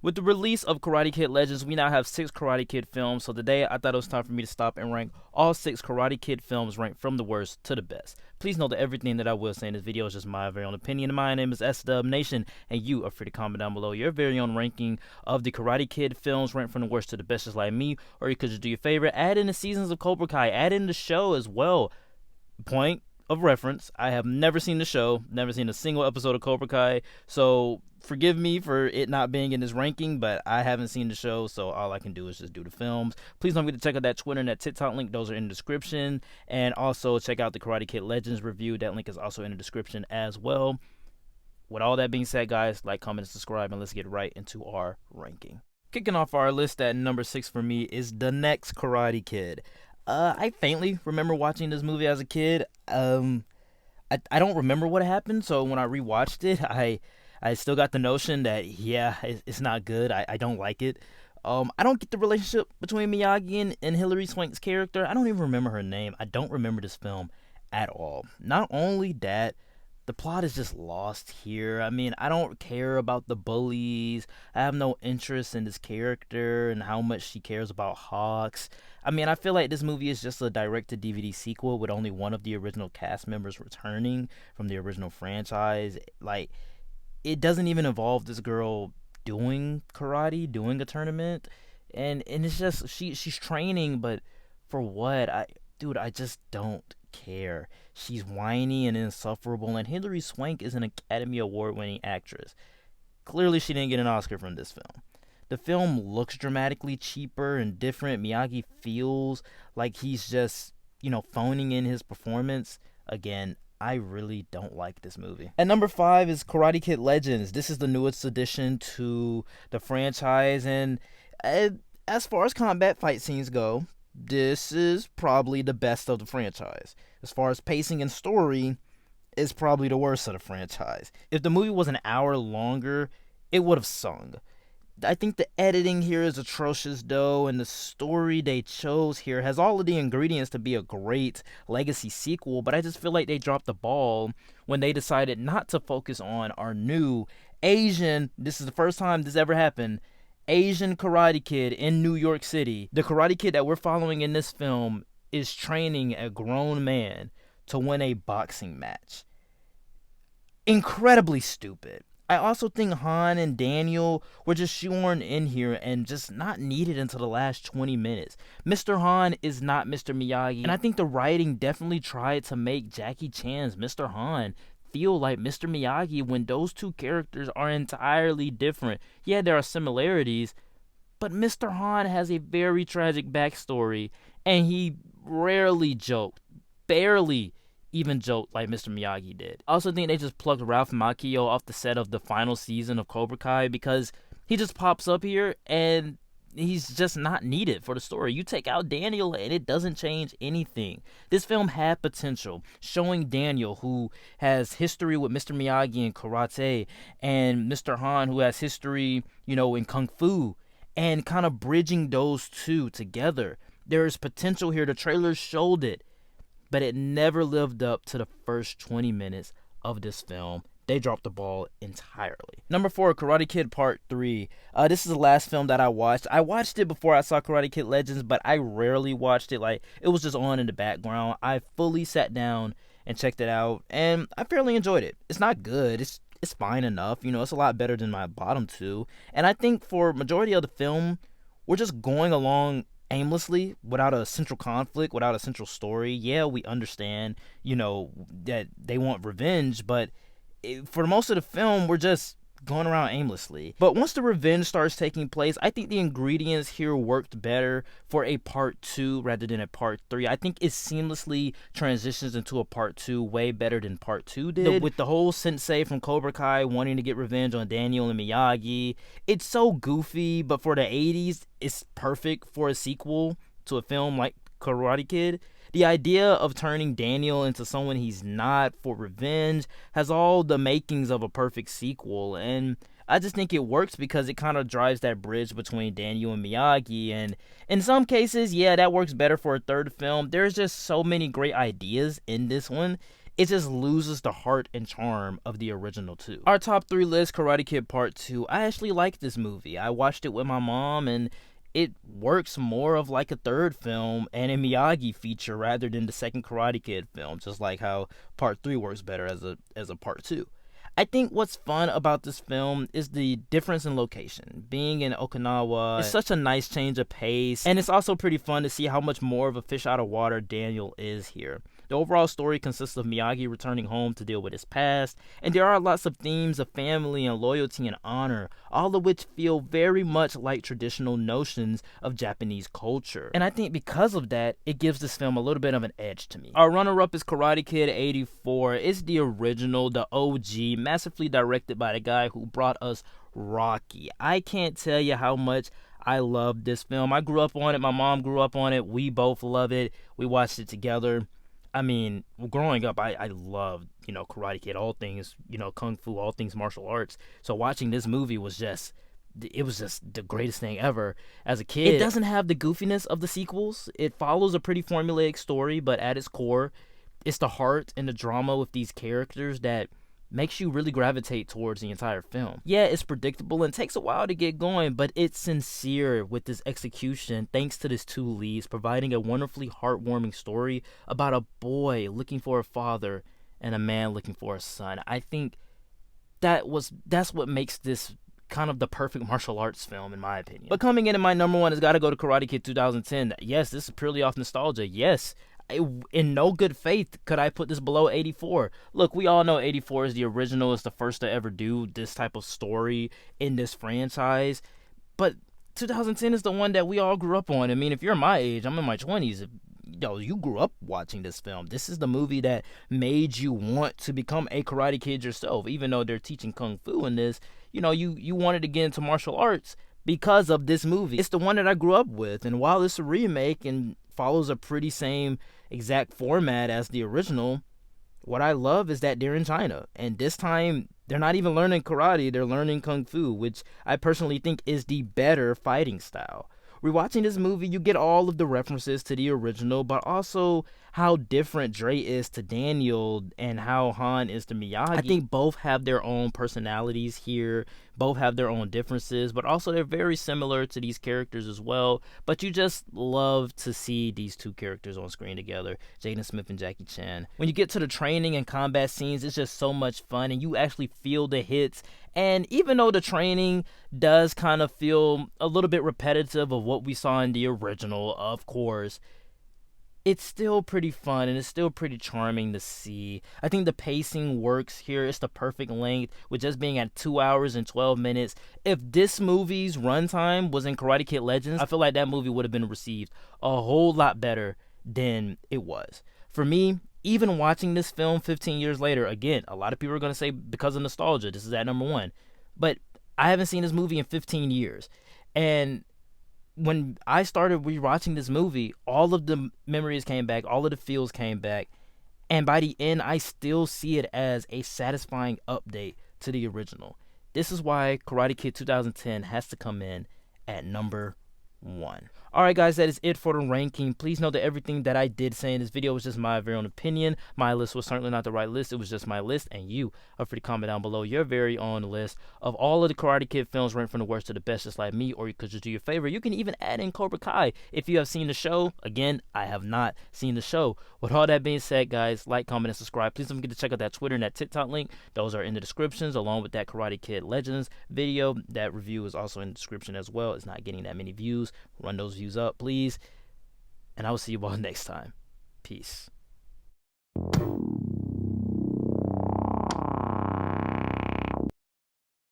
With the release of Karate Kid Legends, we now have 6 Karate Kid films, so today I thought it was time for me to stop and rank all 6 Karate Kid films ranked from the worst to the best. Please note that everything that I will say in this video is just my very own opinion. My name is SW Nation, and you are free to comment down below your very own ranking of the Karate Kid films ranked from the worst to the best, just like me, or you could just do your favorite. Add in the seasons of Cobra Kai, add in the show as well. Point of reference, I have never seen the show, never seen a single episode of Cobra Kai, so forgive me for it not being in this ranking, but I haven't seen the show, so all I can do is just do the films. Please don't forget to check out that Twitter and that TikTok link. Those are in the description. And also check out the Karate Kid Legends review. That link is also in the description as well. With all that being said, guys, like, comment, and subscribe, and let's get right into our ranking. Kicking off our list at number 6 for me is The Next Karate Kid. I faintly remember watching this movie as a kid. I don't remember what happened, so when I rewatched it, I still got the notion that, yeah, it's not good. I don't like it. I don't get the relationship between Miyagi and Hilary Swank's character. I don't even remember her name. I don't remember this film at all. Not only that, the plot is just lost here. I mean, I don't care about the bullies. I have no interest in this character and how much she cares about Hawks. I mean, I feel like this movie is just a direct-to-DVD sequel with only one of the original cast members returning from the original franchise. Like, it doesn't even involve this girl doing karate, doing a tournament, and it's just she's training, but for what? I just don't care. She's whiny and insufferable, and Hilary Swank is an Academy Award-winning actress. Clearly, she didn't get an Oscar from this film. The film looks dramatically cheaper and different. Miyagi feels like he's just, phoning in his performance. Again, I really don't like this movie. At number 5 is Karate Kid Legends. This is the newest addition to the franchise, and as far as combat fight scenes go, this is probably the best of the franchise. As far as pacing and story, it's probably the worst of the franchise. If the movie was an hour longer, it would have sung. I think the editing here is atrocious, though, and the story they chose here has all of the ingredients to be a great legacy sequel, but I just feel like they dropped the ball when they decided not to focus on our new Asian, this is the first time this ever happened, Asian Karate Kid in New York City. The Karate Kid that we're following in this film is training a grown man to win a boxing match. Incredibly stupid. I also think Han and Daniel were just shoehorned in here and just not needed until the last 20 minutes. Mr. Han is not Mr. Miyagi, and I think the writing definitely tried to make Jackie Chan's Mr. Han feel like Mr. Miyagi when those two characters are entirely different. Yeah, there are similarities, but Mr. Han has a very tragic backstory, and he rarely joked, barely even joked like Mr. Miyagi did. I also think they just plucked Ralph Macchio off the set of the final season of Cobra Kai because he just pops up here and he's just not needed for the story. You take out Daniel and it doesn't change anything. This film had potential, showing Daniel, who has history with Mr. Miyagi in karate, and Mr. Han, who has history, in kung fu, and kind of bridging those two together. There is potential here. The trailers showed it, but it never lived up to the first 20 minutes of this film. They dropped the ball entirely. Number 4, Karate Kid Part 3. This is the last film that I watched. I watched it before I saw Karate Kid Legends, but I rarely watched it. Like, it was just on in the background. I fully sat down and checked it out, and I fairly enjoyed it. It's not good. It's fine enough. It's a lot better than my bottom 2. And I think for majority of the film, we're just going along aimlessly without a central conflict, without a central story. Yeah, we understand, that they want revenge, but for most of the film, we're just going around aimlessly. But once the revenge starts taking place, I think the ingredients here worked better for a part 2 rather than a part 3. I think it seamlessly transitions into a part 2 way better than part 2 did. With the whole sensei from Cobra Kai wanting to get revenge on Daniel and Miyagi, it's so goofy, but for the 80s, it's perfect for a sequel to a film like Karate Kid. The idea of turning Daniel into someone he's not for revenge has all the makings of a perfect sequel, and I just think it works because it kind of drives that bridge between Daniel and Miyagi, and in some cases, yeah, that works better for a third film. There's just so many great ideas in this one. it just loses the heart and charm of the original too. Our top 3 list, Karate Kid Part 2. I actually like this movie. I watched it with my mom, and it works more of like a third film and a Miyagi feature rather than the second Karate Kid film, just like how Part 3 works better as a Part 2. I think what's fun about this film is the difference in location. Being in Okinawa is such a nice change of pace, and it's also pretty fun to see how much more of a fish out of water Daniel is here. The overall story consists of Miyagi returning home to deal with his past, and there are lots of themes of family and loyalty and honor, all of which feel very much like traditional notions of Japanese culture. And I think because of that, it gives this film a little bit of an edge to me. Our runner-up is Karate Kid 84. It's the original, the OG, massively directed by the guy who brought us Rocky. I can't tell you how much I love this film. I grew up on it. My mom grew up on it. We both love it. We watched it together. I mean, growing up, I loved, Karate Kid, all things, Kung Fu, all things martial arts. So watching this movie was just the greatest thing ever as a kid. It doesn't have the goofiness of the sequels. It follows a pretty formulaic story, but at its core, it's the heart and the drama with these characters that makes you really gravitate towards the entire film. Yeah, it's predictable and takes a while to get going, but it's sincere with this execution thanks to this 2 leads providing a wonderfully heartwarming story about a boy looking for a father and a man looking for a son. I think that's what makes this kind of the perfect martial arts film in my opinion. But coming in at my number 1 has got to go to Karate Kid 2010. Yes, this is purely off nostalgia. Yes, in no good faith could I put this below 84. Look, we all know 84 is the original. It's the first to ever do this type of story in this franchise. But 2010 is the one that we all grew up on. I mean, if you're my age, I'm in my 20s. You grew up watching this film. This is the movie that made you want to become a Karate Kid yourself. Even though they're teaching Kung Fu in this, you wanted to get into martial arts because of this movie. It's the one that I grew up with. And while it's a remake and follows a pretty same exact format as the original, what I love is that they're in China, and this time they're not even learning karate, they're learning Kung Fu, which I personally think is the better fighting style. Rewatching this movie, you get all of the references to the original, but also how different Dre is to Daniel and how Han is to Miyagi. I think both have their own personalities here, both have their own differences, but also they're very similar to these characters as well. But you just love to see these 2 characters on screen together, Jaden Smith and Jackie Chan. When you get to the training and combat scenes, it's just so much fun, and you actually feel the hits. And even though the training does kind of feel a little bit repetitive of what we saw in the original, of course, it's still pretty fun and it's still pretty charming to see. I think the pacing works here. It's the perfect length with just being at 2 hours and 12 minutes. If this movie's runtime was in Karate Kid Legends, I feel like that movie would have been received a whole lot better than it was. For me, even watching this film 15 years later, again, a lot of people are going to say because of nostalgia, this is at number 1. But I haven't seen this movie in 15 years. And when I started rewatching this movie, all of the memories came back, all of the feels came back, and by the end, I still see it as a satisfying update to the original. This is why Karate Kid 2010 has to come in at number 1. Alright guys, that is it for the ranking. Please know that everything that I did say in this video was just my very own opinion. My list was certainly not the right list, it was just my list, and you are free to comment down below your very own list of all of the Karate Kid films ranked from the worst to the best, just like me, or you could just do your favor. You can even add in Cobra Kai if you have seen the show. Again, I have not seen the show. With all that being said, guys, like, comment, and subscribe. Please don't forget to check out that Twitter and that TikTok link. Those are in the descriptions, along with that Karate Kid Legends video. That review is also in the description as well. It's not getting that many views. Run those views up, please. And I will see you all next time. Peace.